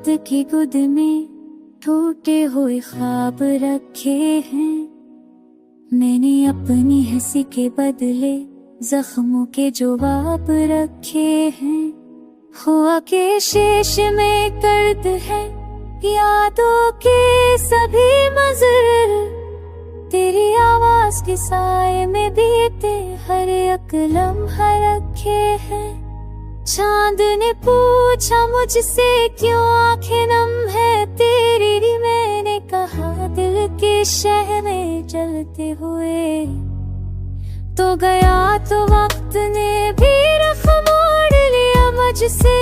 की गोद में टूटे हुए ख्वाब रखे हैं। मैंने अपनी हंसी के बदले जख्मों के जवाब रखे हैं। हुआ के शेष में दर्द है, यादों के सभी मंजर तेरी आवाज के साए में बीते हर एक लम्हा रखे हैं। चांद ने पूछा मुझसे क्यों आंखें नम है तेरी, मैंने कहा दिल के शहर में जलते हुए। तो गया तो वक्त ने भी रुख मोड़ लिया मुझसे,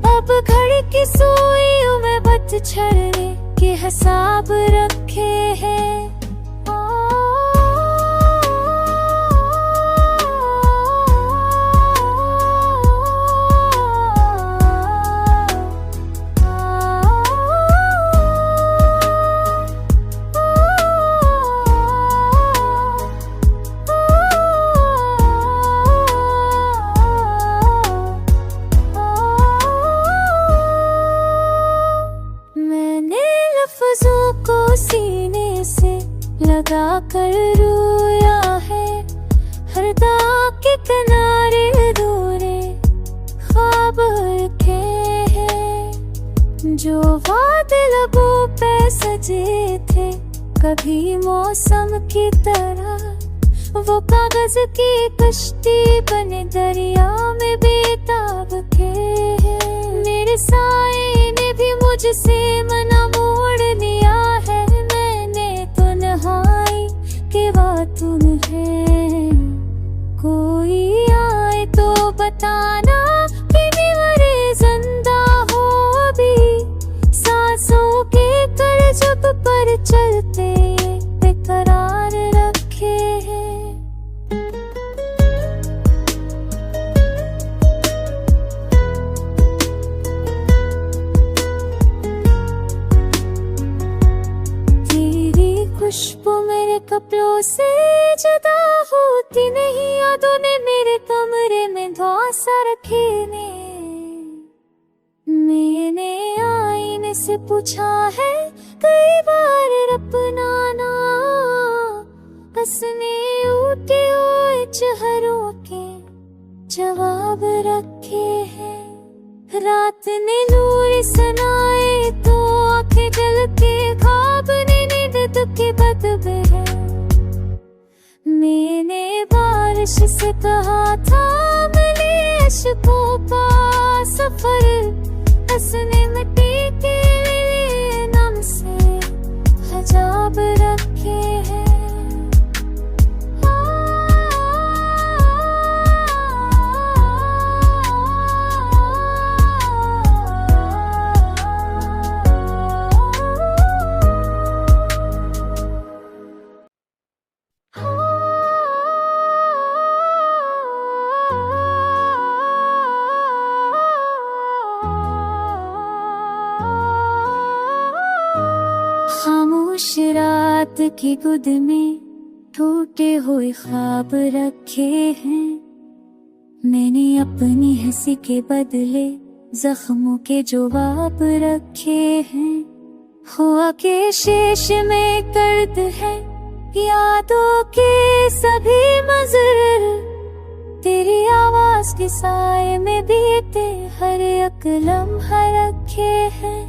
अब घड़ी की सुइयों में पतझड़ के हिसाब रखे हैं। लफ्ज़ों को सीने से लगा कर रोया है, हर दाग के किनारे अधूरे ख्वाब रखे हैं। जो वादे लबों पे सजे थे कभी मौसम की तरह, वो कागज की कश्ती बने दरिया में बेताब थे। मेरे साए ने भी मुझसे मना मोड़ लिया है, मैंने तो नहाई के बातून है। कोई आए तो बताना कि मेरे जिंदा हो भी, सांसों के कर जब पर चलते बेकरार रखे हैं। खुशबू मेरे कपड़ों से जुदा होती नहीं, यादों ने मेरे कमरे में धौंसा रखे ने। मैंने आईने से पूछा है कई बार अपना नाम, हंसने उठे हुए चेहरों के जवाब रखे हैं। रात ने नूर सनाए तो आंखें जल के ख्वाब ने के बदबे है। मैंने बारिश से कहा था मिले अश्कों का सफर, हंसने मिट्टी के नाम से हिजाब रखे हैं। खामोश रात की गोद में टूटे हुए ख्वाब रखे हैं। मैंने अपनी हंसी के बदले जख्मों के जवाब रखे हैं। हुआ के शेष में दर्द है, यादों के सभी मंजर तेरी आवाज के साए में बीते हर एक लम्हा रखे हैं।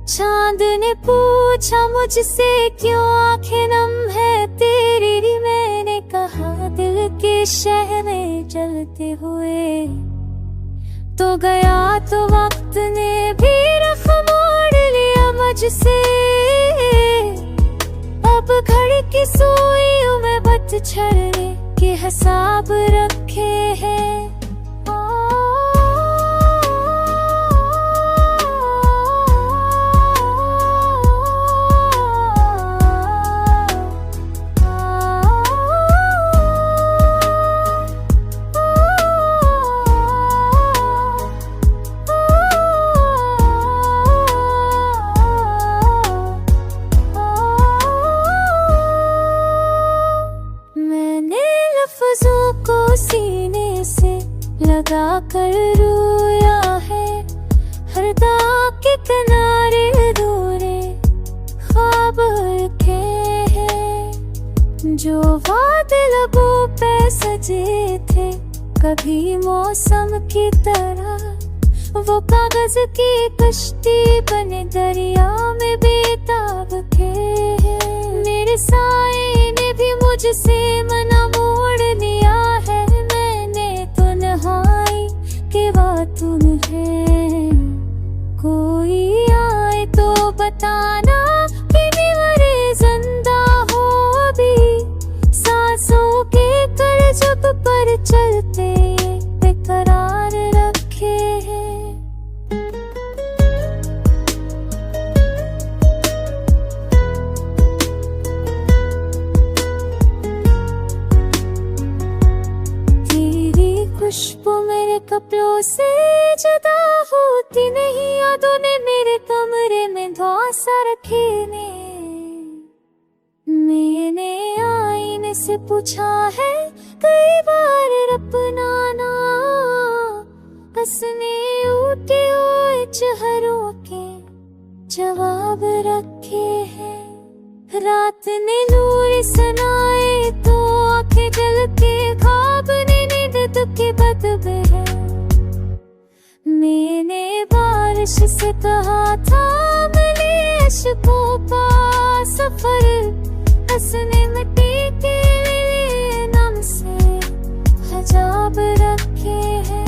चांद ने पूछा मुझसे क्यों आंखें नम है तेरी, मैंने कहा दिल के शहर में जलते हुए। तो गया तो वक्त ने भी रुख मोड़ लिया मुझसे, अब घड़ी की सुइयों में पतझड़ के हिसाब रखे हैं। लफ्ज़ों को सीने से हरदा के किनारे दूरे ख्वाब रखे हैं, जो बादल लबों पे सजे थे कभी मौसम की तरह। वो कागज की कश्ती बने दरिया में बेताब थे। मेरे साए ने भी मुझसे मना मोड़ लिया है, मैंने तो नहाई के बाद तुम्हें। कोई आए तो बताना कि मेरे जिंदा हो अभी, सांसों के कर जब पर चलते बेकरार रखे हैं। खुशबू मेरे कपड़ों से जुदा होती नहीं, यादों ने मेरे कमरे में धौंसा रखे ने। मैंने आईने से पूछा है कई बार अपना नाम, हंसने उठे हुए चेहरों के जवाब रखे हैं। रात ने नूर सनाए तो आंखें जल के ख्वाब ने के बदबे है। मैंने बारिश से कहा था मिले इश्कों का सफर, हंसने मिट्टी के नम से हिजाब रखे हैं।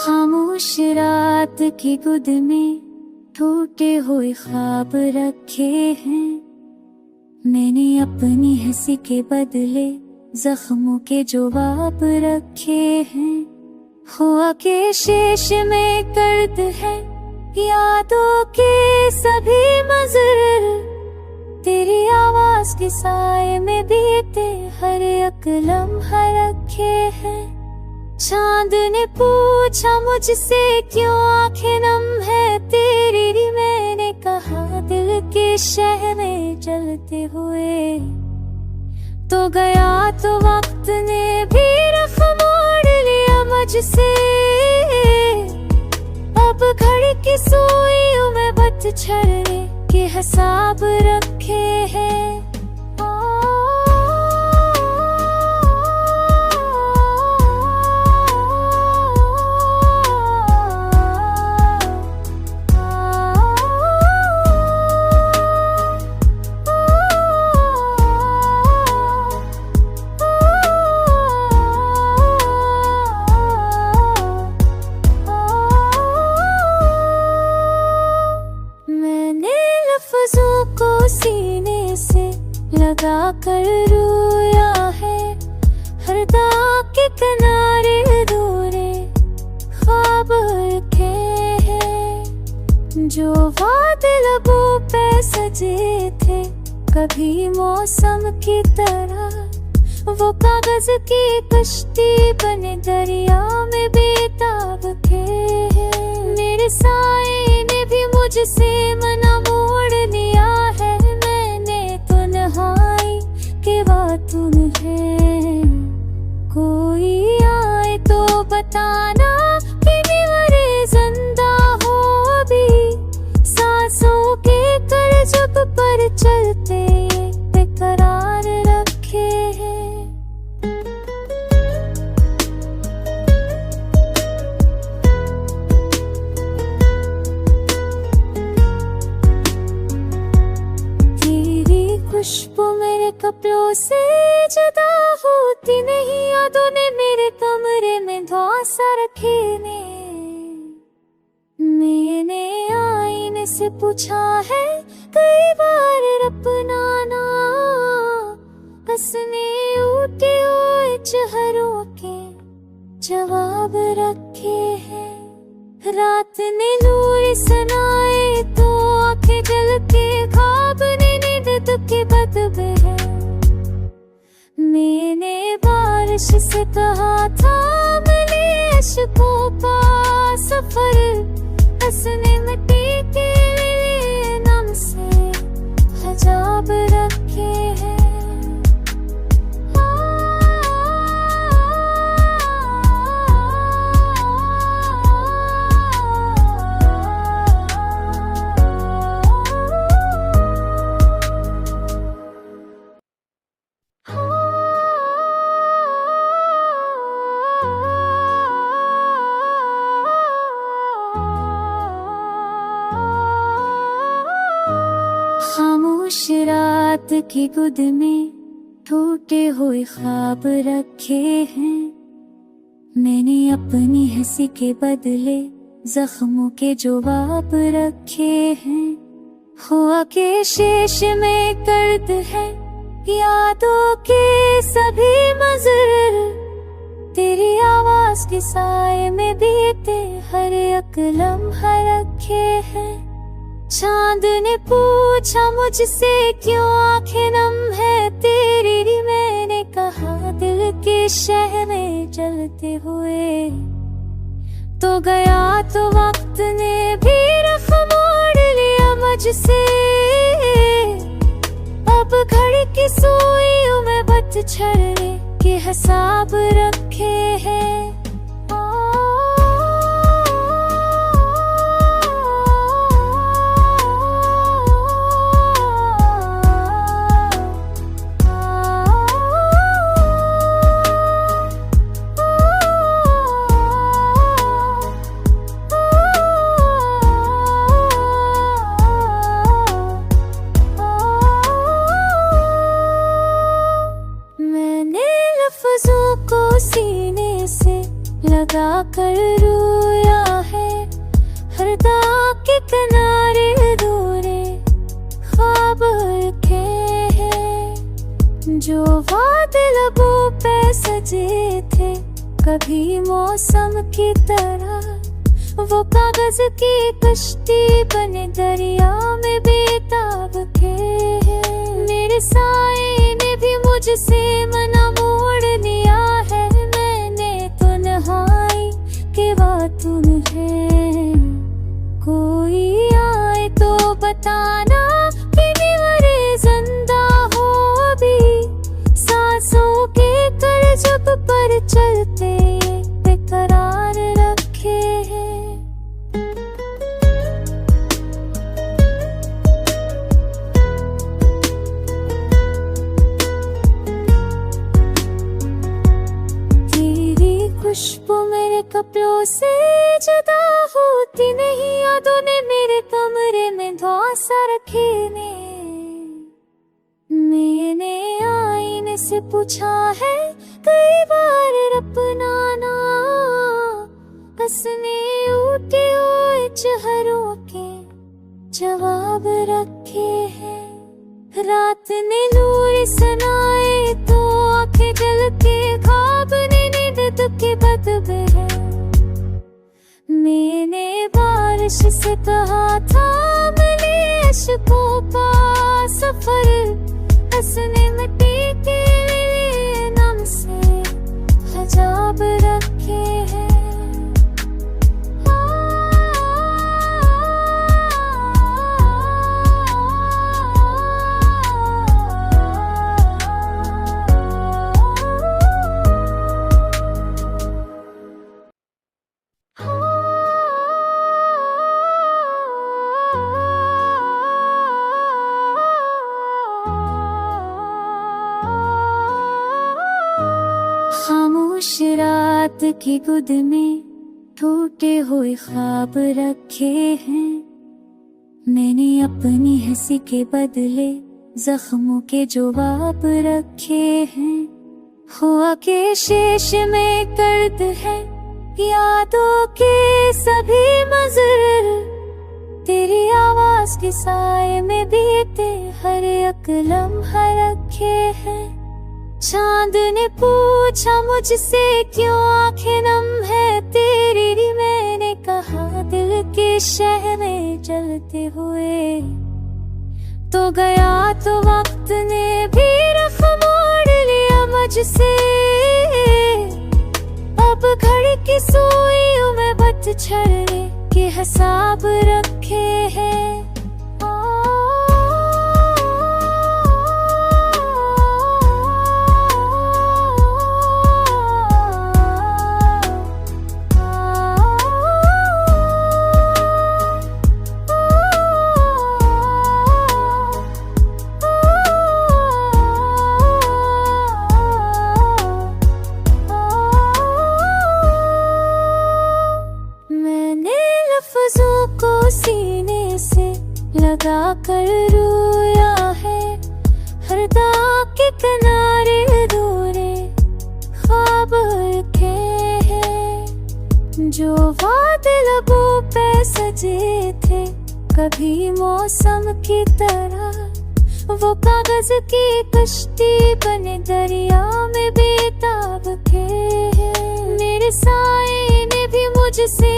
खामोश रात की गुद में टूटे हुए ख्वाब रखे हैं, मैंने अपनी हंसी के बदले जख्मों के जवाब रखे हैं। हुआ के शेष में दर्द है यादों के सभी मंजर, तेरी आवाज के साए में बीते हर एक लम्हा रखे हैं। चांद ने पूछा मुझसे क्यों आंखें नम है तेरी, मैंने कहा दिल के शहर में जलते हुए तो गया तो वक्त ने भी रख मोड़ लिया मुझसे। अब घड़ी की सुइयों में पतझड़ के हिसाब रखे हैं। सीने से लगा कर रोया है, हरदा के किनारे दूरे ख्वाब रखे हैं, जो बादल लबों पे सजे थे कभी मौसम की तरह। वो कागज की कश्ती बने दरिया में बेताब थे। मेरे साए ने भी मुझसे मना मोड़ लिया है, मैंने तो नहाई के बाद तुम्हें। कोई आए तो बताना कि मेरे जिंदा हो अभी, सांसों के कर जब पर चलते बेकरार रखे हैं। खुशबू मेरे कपड़ों से जुदा होती नहीं, यादों ने मेरे कमरे में धौंसा रखे ने। मैंने आईने से पूछा है कई बार अपना नाम, हंसने उठे हुए चेहरों के जवाब रखे हैं। रात ने नूर सनाए तो आंखें जल के खा के बदबे है। मैंने बारिश से कहा था मिले इश्कों का सफर, हंसने मिट्टी के लिए नम से हिजाब रखे हैं। खामोश रात की गुद में टूटे हुए ख्वाब रखे हैं। मैंने अपनी हंसी के बदले जख्मों के जवाब रखे हैं। हुआ के शेष में दर्द है, यादों के सभी मंजर, तेरी आवाज के साए में बीते हर एक लम्हा रखे हैं। चांद ने पूछा मुझसे क्यों आंखें नम है तेरी, मैंने कहा दिल के शहर में जलते हुए। तो गया तो वक्त ने भी रुख मोड़ लिया मुझसे, अब घड़ी की सुइयों में पतझड़ के हिसाब रखे हैं। सीने से लगा कर रोया है, हर दाग के किनारे दूरे ख्वाब रखे हैं। जो वादे लबों पे सजे थे कभी मौसम की तरह, वो कागज की कश्ती बने दरिया में बेताब थे। मेरे साए ने भी मुझसे मना मोड़ लिया है, मैंने तो नहाई के बात तुम्हें। कोई आए तो बताना कि मरे जिंदा हो अभी, सांसों के करजब पर चलते बेकरार रखे हैं। खुशबू मेरे कपड़ों से जुदा होती नहीं, यादों ने मेरे कमरे में धौंसा रखे ने। मैंने आईने से पूछा है कई बार अपना नाम, हंसने उठे हुए चेहरों के जवाब रखे हैं। रात ने नूर सनाए तो आंखें जल के ख्वाब ने के बदबे है। मैंने बारिश से कहा था मिले इश्कों का सफर, हंसने मिट्टी के लिए नम से हिजाब रखे हैं। खामोश रात की गुद में टूटे हुए ख्वाब रखे हैं। मैंने अपनी हंसी के बदले जख्मों के जवाब रखे हैं। हुआ के शेष में दर्द है, यादों के सभी मंजर, तेरी आवाज के साए में बीते हर एक लम्हा रखे हैं। चांद ने पूछा मुझसे क्यों आंखें नम है तेरी, मैंने कहा दिल के शहर में जलते हुए। तो गया तो वक्त ने भी रख मोड़ लिया मुझसे। अब घड़ी की सुइयों में पतझड़ के हिसाब रखे हैं। लफ्ज़ों को सीने से लगा कर रोया है, हर दाग के किनारे अधूरे ख्वाब रखे हैं। जो वादे लबों पे सजे थे कभी मौसम की तरह, वो कागज की कश्ती बने दरिया में बेताब थे। मेरे साए ने भी मुझसे